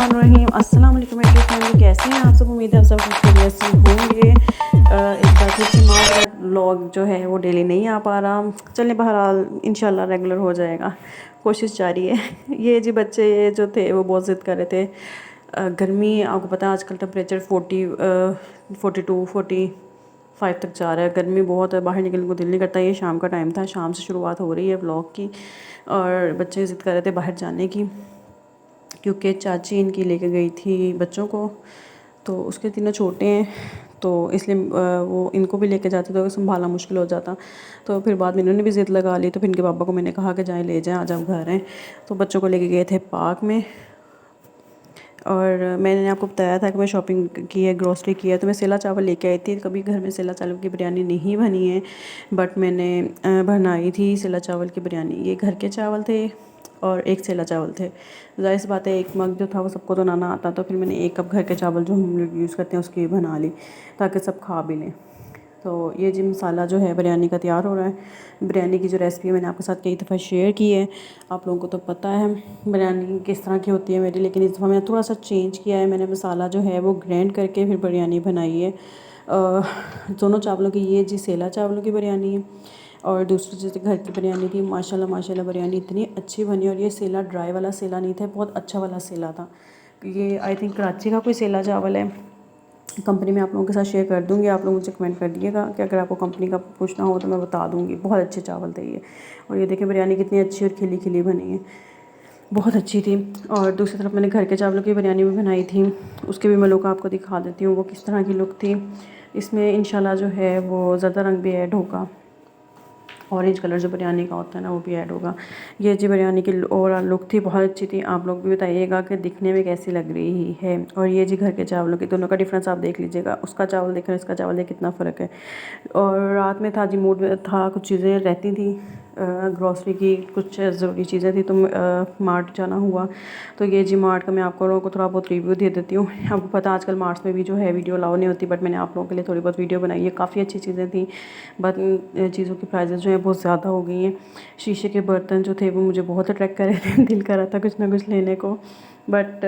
बिस्मिल्लाहिर्रहमानिर्रहीम। अस्सलाम वालेकुम मेरी फैमिली, कैसे हैं आप सब? उम्मीद है आप सब खैरियत से होंगे। इस बार फिर से माँ व्लॉग जो है वो डेली नहीं आ पा रहा। चलें, बहरहाल इंशाल्लाह रेगुलर हो जाएगा, कोशिश जारी है। ये जी बच्चे ये जो थे वो बहुत ज़िद कर रहे थे। गर्मी आपको पता है आजकल टेम्परेचर 42-45 तक जा रहा है। गर्मी बहुत है, बाहर निकलने को दिल नहीं करता। ये शाम का टाइम था, शाम से शुरुआत हो रही है व्लॉग की, और बच्चे ज़िद कर रहे थे बाहर जाने की, क्योंकि चाची इनकी लेके गई थी बच्चों को। तो उसके तीनों छोटे हैं, तो इसलिए वो इनको भी लेके जाते तो संभालना मुश्किल हो जाता। तो फिर बाद में इन्होंने भी ज़िद लगा ली, तो फिर इनके पापा को मैंने कहा कि जाएं ले जाएं, आज आप घर हैं। तो बच्चों को लेके गए थे पार्क में। और मैंने आपको बताया था कि मैं शॉपिंग की है, ग्रॉसरी की है, तो मैं सेला चावल लेके आई थी। कभी घर में सेला चावल की बिरयानी नहीं बनी है, बट मैंने बनाई थी सेला चावल की बिरयानी। ये घर के चावल थे और एक सेला चावल थे। ज़ाहिर सी बात है, एक मग जो था वो सबको तो बनाना आता, तो फिर मैंने एक कप घर के चावल जो हम लोग यूज़ करते हैं उसकी बना ली, ताकि सब खा भी लें। तो ये जी मसाला जो है बिरयानी का तैयार हो रहा है। बिरयानी की जो रेसिपी मैंने आपके साथ कई दफ़ा शेयर की है, आप लोगों को तो पता है बिरयानी किस तरह की होती है मेरी, लेकिन इस दफ़ा मैंने थोड़ा सा चेंज किया है। मैंने मसाला जो है वो ग्राइंड करके फिर बिरयानी बनाई है। दोनों चावलों की, ये जी सेला चावलों की बिरयानी है और दूसरी जैसे घर की बिरयानी थी। माशाल्लाह माशाल्लाह बिरयानी इतनी अच्छी बनी। और ये सेला ड्राई वाला सेला नहीं था, बहुत अच्छा वाला सेला था। ये आई थिंक कराची का कोई सेला चावल है। कंपनी में आप लोगों के साथ शेयर कर दूँगी, आप लोग मुझे कमेंट कर दिएगा कि अगर आपको कंपनी का पूछना हो तो मैं बता दूँगी। बहुत अच्छे चावल थे ये। और ये देखें बिरयानी कितनी अच्छी और खिली खिली बनी है, बहुत अच्छी थी। और दूसरी तरफ मैंने घर के चावलों की बिरयानी भी बनाई थी, उसके भी मैं लुक आपको दिखा देती हूँ वो किस तरह की लुक थी। इसमें इंशाल्लाह जो है वो ज़्यादा रंग भी ऐड होगा, ऑरेंज कलर जो बिरयानी का होता है ना वो भी ऐड होगा। ये जी बिरयानी की ओवरऑल लुक थी, बहुत अच्छी थी। आप लोग भी बताइएगा कि दिखने में कैसी लग रही है। और ये जी घर के चावलों की, दोनों का डिफरेंस आप देख लीजिएगा। उसका चावल देखें, इसका चावल देखें, कितना फ़र्क है। और रात में था जी, मूड में था, कुछ चीज़ें रहती थी ग्रॉसरी की, कुछ ज़रूरी चीज़ें थी, तो मार्ट जाना हुआ। तो ये जी मार्ट का मैं आप लोगों को थोड़ा बहुत रिव्यू दे देती हूँ। आपको पता है आजकल मार्ट्स में भी जो है वीडियो अलाउ नहीं होती, बट मैंने आप लोगों के लिए थोड़ी बहुत वीडियो बनाई है। काफ़ी अच्छी चीज़ें थी, बट इन चीज़ों की प्राइजेज़ जो है बहुत ज़्यादा हो गई हैं। शीशे के बर्तन जो थे वो मुझे बहुत अट्रैक्ट कर रहे थे, दिल कर रहा था कुछ ना कुछ लेने को, बट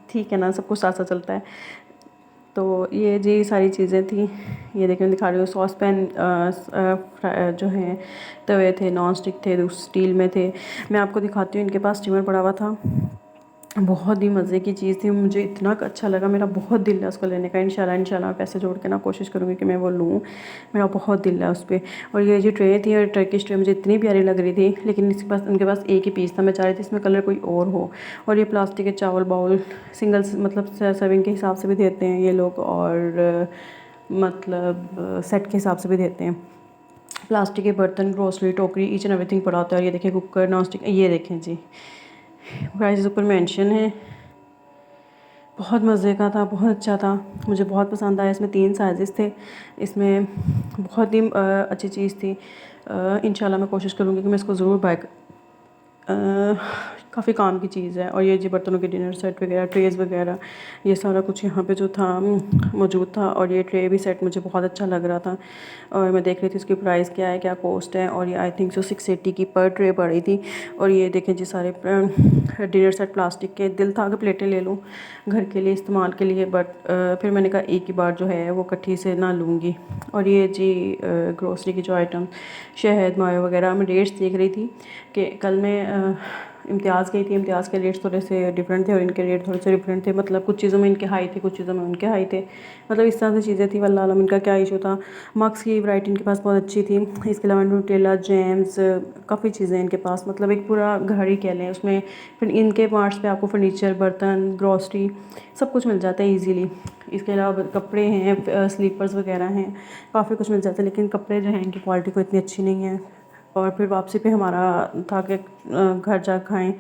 ठीक है ना, सब कुछ साथ साथ चलता है। तो ये जी सारी चीज़ें थी। ये देखिए मैं दिखा रही हूँ, सॉस पैन जो है तवे थे, नॉन स्टिक थे, स्टील में थे। मैं आपको दिखाती हूँ, इनके पास स्टीमर पड़ा हुआ था, बहुत ही मज़े की चीज़ थी। मुझे इतना अच्छा लगा, मेरा बहुत दिल है उसको लेने का। इंशाल्लाह पैसे जोड़ के ना कोशिश करूँगी कि मैं वो लूँ, मेरा बहुत दिल है उस पर। और ये जो ट्रे थी, और टर्किश ट्रे मुझे इतनी प्यारी लग रही थी, लेकिन इसके पास, उनके पास एक ही पीस था। मैं चाह रही थी इसमें कलर कोई और हो। और ये प्लास्टिक के चावल बाउल सिंगल मतलब सर्विंग के हिसाब से भी देते हैं ये लोग, और मतलब सेट के हिसाब से भी देते हैं। प्लास्टिक के बर्तन, ग्रोसरी, टोकरी, ईच एंड एवरीथिंग पड़ा होता है। और ये देखिए कुकर, नॉन स्टिक, ये देखें जी प्राइस ऊपर मेंशन है। बहुत मज़े का था, बहुत अच्छा था, मुझे बहुत पसंद आया। इसमें 3 साइज़ेस थे, इसमें बहुत ही अच्छी चीज़ थी। इंशाल्लाह मैं कोशिश करूँगी कि मैं इसको ज़रूर बाय काफ़ी काम की चीज़ है। और ये जी बर्तनों के डिनर सेट वगैरह, ट्रेज़ वगैरह, ये सारा कुछ यहाँ पे जो था मौजूद था। और ये ट्रे भी सेट मुझे बहुत अच्छा लग रहा था, और मैं देख रही थी इसकी प्राइस क्या है, क्या कॉस्ट है। और ये आई थिंक सो 680 की पर ट्रे पड़ी थी। और ये देखें जी सारे डिनर सेट प्लास्टिक के। दिल था कि प्लेटें ले लूँ घर के लिए इस्तेमाल के लिए, बट फिर मैंने कहा एक ही बार जो है वो इकट्ठी से ना लूँगी। और ये जी ग्रोसरी की जो आइटम, शहद, मायो वगैरह, मैं रेट्स देख रही थी कि कल मैं इम्तियाज़ गई थी। इम्तियाज़ के रेट्स थोड़े से डिफरेंट थे और इनके रेट थोड़े से डिफरेंट थे। मतलब कुछ चीज़ों में इनके हाई थे, कुछ चीज़ों में उनके हाई थे, मतलब इस तरह से चीज़ें थी। वल्लाह आलम इनका क्या इशू था। मग्स की वैरायटी इनके पास बहुत अच्छी थी। इसके अलावा न्यूट्रेला, जैम्स, काफ़ी चीज़ें इनके पास, मतलब एक पूरा घर ही कह लें उसमें। फिर इनके पार्ट्स पे आपको फर्नीचर, बर्तन, ग्रॉसरी सब कुछ मिल जाता है ईजीली। इसके अलावा कपड़े हैं, स्लीपर्स वगैरह हैं, काफ़ी कुछ मिल जाता है। लेकिन कपड़े जो हैं इनकी क्वालिटी को इतनी अच्छी नहीं है। और फिर वापसी पे हमारा था कि घर जा खाएं,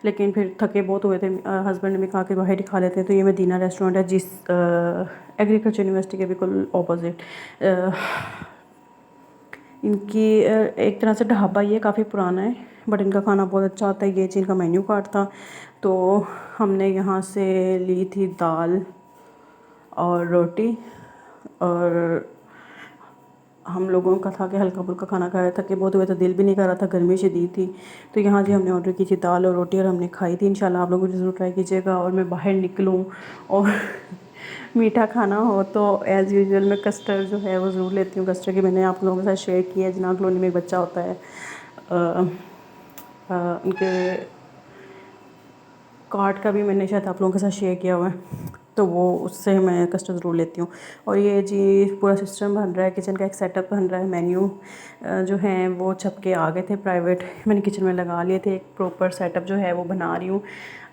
लेकिन फिर थके बहुत हुए थे। हस्बैंड ने भी कहा कि बाहर ही खा लेते हैं। तो ये मदीना रेस्टोरेंट है, जिस एग्रीकल्चर यूनिवर्सिटी के बिल्कुल ऑपोजिट। इनकी एक तरह से ढाबा ही है, काफ़ी पुराना है, बट इनका खाना बहुत अच्छा होता है। ये चीज़ इनका मेन्यू कार्ड था, तो हमने यहाँ से ली थी दाल और रोटी और हम लोगों का था कि हल्का फुल्का खाना खाया था कि बहुत हुए तो दिल भी नहीं कर रहा था, गर्मी शदीद थी। तो यहाँ जी हमने ऑर्डर की थी दाल और रोटी और हमने खाई थी। इंशाल्लाह आप लोग भी ज़रूर ट्राई कीजिएगा। और मैं बाहर निकलूँ और मीठा खाना हो तो एज़ यूजुअल मैं कस्टर्ड जो है वो ज़रूर लेती हूँ। कस्टर्ड की मैंने आप लोगों के साथ शेयर किया है। जिनाह कॉलोनी में एक बच्चा होता है, उनके कार्ड का भी मैंने शायद आप लोगों के साथ शेयर किया हुआ है, तो वो उससे मैं कस्टर्ड ज़रूर लेती हूँ। और ये जी पूरा सिस्टम बन रहा है, किचन का एक सेटअप बन रहा है। मेन्यू जो हैं वो छप के आ गए थे प्राइवेट, मैंने किचन में लगा लिए थे। एक प्रॉपर सेटअप जो है वो बना रही हूँ।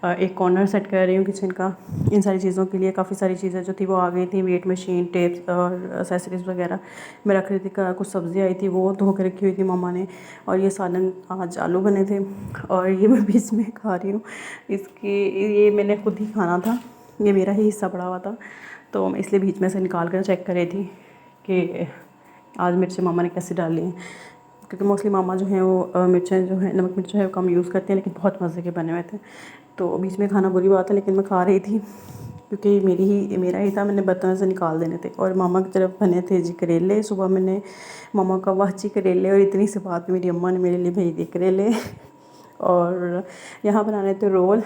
एक कॉर्नर सेट कर रही हूँ किचन का। इन सारी चीज़ों के लिए काफ़ी सारी चीज़ें जो थी वो आ गई थी, वेट मशीन, टेप्स और एक्सेसरीज़ वगैरह मैं रख रही थी। कुछ सब्ज़ी आई थी वो धो के रखी हुई थी मम्मा ने। और ये सालन आज आलू बने थे और ये मैं बीच में खा रही हूँ। ये मैंने खुद ही खाना था, ये मेरा ही हिस्सा पड़ा हुआ था, तो मैं इसलिए बीच में से निकाल कर चेक कर रही थी कि आज मिर्चें मामा ने कैसे डाली हैं। क्योंकि मोस्टली मामा जो हैं वो मिर्चें जो है नमक मिर्च जो है वो कम यूज़ करते हैं, लेकिन बहुत मज़े के बने हुए थे। तो बीच में खाना बुरी बात है, लेकिन मैं खा रही थी क्योंकि मेरा ही था, मैंने बर्तन से निकाल देने थे। और मामा की तरफ बने थे जी करेले। सुबह मैंने मामा का वाची करेले, और इतनी सी बात में मेरी अम्मा ने मेरे लिए भेज दिए करेले। और यहाँ बनाने थे रोल,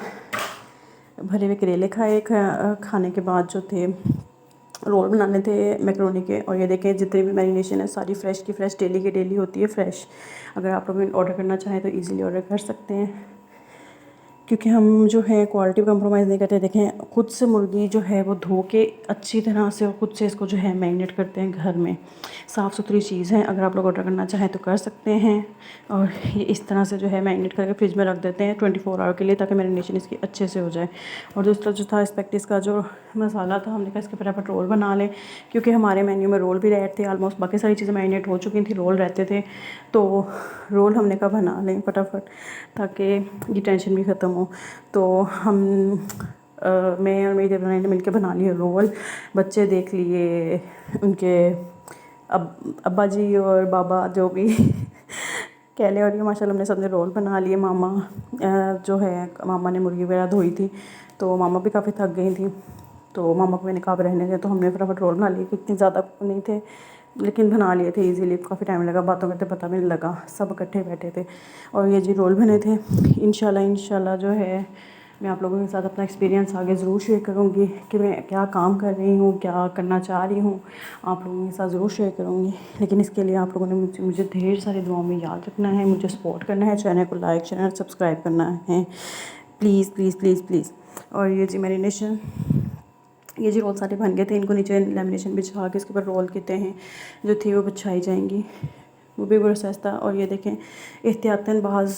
भरे हुए करेले खाने के बाद जो थे रोल बनाने थे मैकरोनी के। और ये देखें जितनी भी मैरिनेशन है सारी फ़्रेश की फ़्रेश, डेली की डेली होती है फ़्रेश। अगर आप लोग ऑर्डर करना चाहें तो ईज़िली ऑर्डर कर सकते हैं, क्योंकि हम जो है क्वालिटी कंप्रोमाइज़ नहीं करते। देखें खुद से मुर्गी जो है वो धो के अच्छी तरह से और खुद से इसको जो है मैरिनेट करते हैं घर में। साफ़ सुथरी चीज़ है, अगर आप लोग ऑर्डर करना चाहें तो कर सकते हैं। और ये इस तरह से जो है मैरिनेट करके फ्रिज में रख देते हैं 24 आवर के लिए, ताकि मैरिनेशन इसकी अच्छे से हो जाए। और दूसरा जो था स्पेक्टिस का जो मसाला था, हमने कहा इसके फटाफट रोल बना लें, क्योंकि हमारे मेन्यू में रोल भी रेड थे ऑलमोस्ट। बाकी सारी चीज़ें मैरिनेट हो चुकी थी, रोल रहते थे, तो रोल हमने कहा बना लें फटाफट, ताकि ये टेंशन भी ख़त्म हो। तो मैं और मेरी देवरानी ने मिलकर बना लिए रोल। बच्चे देख लिए, उनके अब्बा जी और बाबा जो भी कह लें, और ये माशाल्लाह हमने सबने रोल बना लिए। मामा जो है मामा ने मुर्गी वगैरह धोई थी, तो मामा भी काफ़ी थक गई थी, तो मामा को मैंने कहा रहने थे, तो हमने फटाफट रोल बना लिए। इतने ज़्यादा नहीं थे, लेकिन बना लिए थे इजीली। काफ़ी टाइम लगा, बातों करते पता भी नहीं लगा, सब इकट्ठे बैठे थे। और ये जी रोल बने थे। इंशाल्लाह जो है मैं आप लोगों के साथ अपना एक्सपीरियंस आगे ज़रूर शेयर करूँगी कि मैं क्या काम कर रही हूँ, क्या करना चाह रही हूँ, आप लोगों के साथ ज़रूर शेयर करूँगी। लेकिन इसके लिए आप लोगों ने मुझे ढेर सारी दुआओं में याद रखना है, मुझे सपोर्ट करना है, चैनल को लाइक शेयर सब्सक्राइब करना है, प्लीज़ प्लीज़ प्लीज़ प्लीज़। और ये जी मैरिनेशन, ये जी रोल सारे बन गए थे। इनको नीचे लेमिनेशन बिछा के इसके ऊपर रोल कहते हैं जो थी वो बिछाई जाएंगी, वो भी प्रोसेस था। और ये देखें एहतियातन बाज़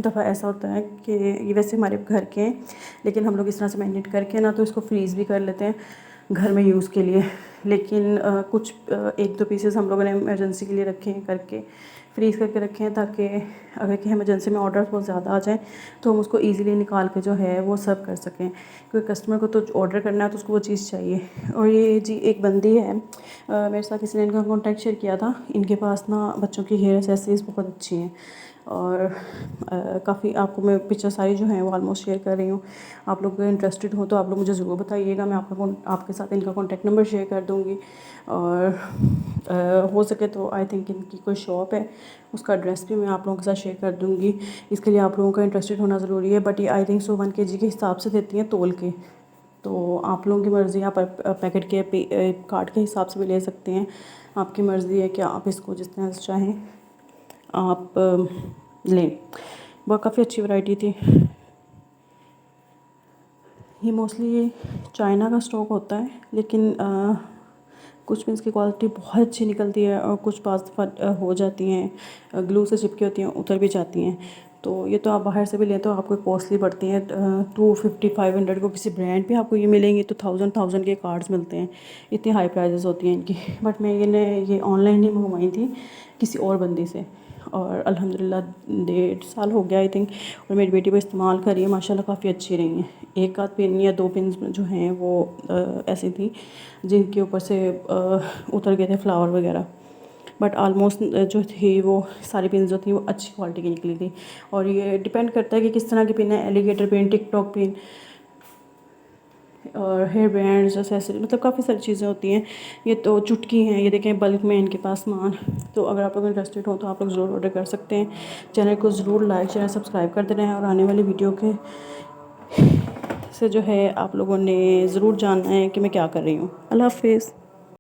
दफ़ा ऐसा होता है कि ये वैसे हमारे घर के हैं, लेकिन हम लोग इस तरह से मैरिनेट करके ना तो इसको फ्रीज़ भी कर लेते हैं घर में यूज़ के लिए। लेकिन कुछ एक दो पीसेस हम लोगों ने इमरजेंसी के लिए रखे हैं, करके फ्रीज़ करके रखे हैं, ताकि अगर कि इमरजेंसी में ऑर्डर बहुत ज़्यादा आ जाए तो हम उसको ईज़िली निकाल के जो है वो सर्व कर सकें। क्योंकि कस्टमर को तो ऑर्डर करना है तो उसको वो चीज़ चाहिए। और ये जी एक बंदी है, मेरे साथ किसी ने इनका कॉन्टैक्ट शेयर किया था। इनके पास ना बच्चों की हेयर एक्सेसरीज़ बहुत अच्छी हैं, और काफ़ी आपको मैं पिक्चर सारी जो हैं वो ऑलमोस्ट शेयर कर रही हूँ। आप लोग इंटरेस्टेड हो तो आप लोग मुझे ज़रूर बताइएगा, मैं आपके साथ इनका कॉन्टैक्ट नंबर शेयर कर दूँगी। और हो सके तो आई थिंक इनकी कोई शॉप है, उसका एड्रेस भी मैं आप लोगों के साथ शेयर कर दूँगी। इसके लिए आप लोगों का इंटरेस्टेड होना ज़रूरी है। बट ये आई थिंक 1 kg के हिसाब से देती हैं तोल के, तो आप लोगों की मर्ज़ी, आप पैकेट के कार्ड के हिसाब से भी ले सकते हैं। आपकी मर्ज़ी है कि आप इसको जिस तरह से चाहें आप लें। बहुत काफ़ी अच्छी वैरायटी थी। ये मोस्टली चाइना का स्टॉक होता है, लेकिन कुछ पिन्स की क्वालिटी बहुत अच्छी निकलती है और कुछ पास हो जाती हैं, ग्लू से चिपकी होती हैं, उतर भी जाती हैं। तो ये तो आप बाहर से भी लें तो आपको कॉस्टली पड़ती हैं, 250-500 को किसी ब्रांड पे आपको ये मिलेंगी तो 1000 के कार्ड्स मिलते हैं। इतनी हाई प्राइजेस होती हैं इनकी। बट मैं ये ऑनलाइन ही मंगवाई थी किसी और बंदी से, और अल्हम्दुलिल्लाह 1.5 साल हो गया आई थिंक, और मेरी बेटी वो इस्तेमाल कर रही है, माशाल्लाह काफ़ी अच्छी रही हैं। एक आध पिन या 2 पिन जो हैं वो ऐसी थी जिनके ऊपर से उतर गए थे फ्लावर वगैरह, बट आलमोस्ट जो थी वो सारी पिन जो थी वो अच्छी क्वालिटी की निकली थी। और ये डिपेंड करता है कि किस तरह की पिन है, एलिगेटर पिन, टिकटॉक पिन, और हेयर बैंड्स, एक्सेसरी, मतलब काफ़ी सारी चीज़ें होती हैं। ये तो चुटकी हैं, ये देखें बल्क में इनके पास सामान। तो अगर आप लोग इंटरेस्टेड हो तो आप लोग ज़रूर ऑर्डर कर सकते हैं। चैनल को ज़रूर लाइक शेयर सब्सक्राइब कर देना है, और आने वाली वीडियो के से जो है आप लोगों ने ज़रूर जानना है कि मैं क्या कर रही हूँ। अल्लाह हाफिज़।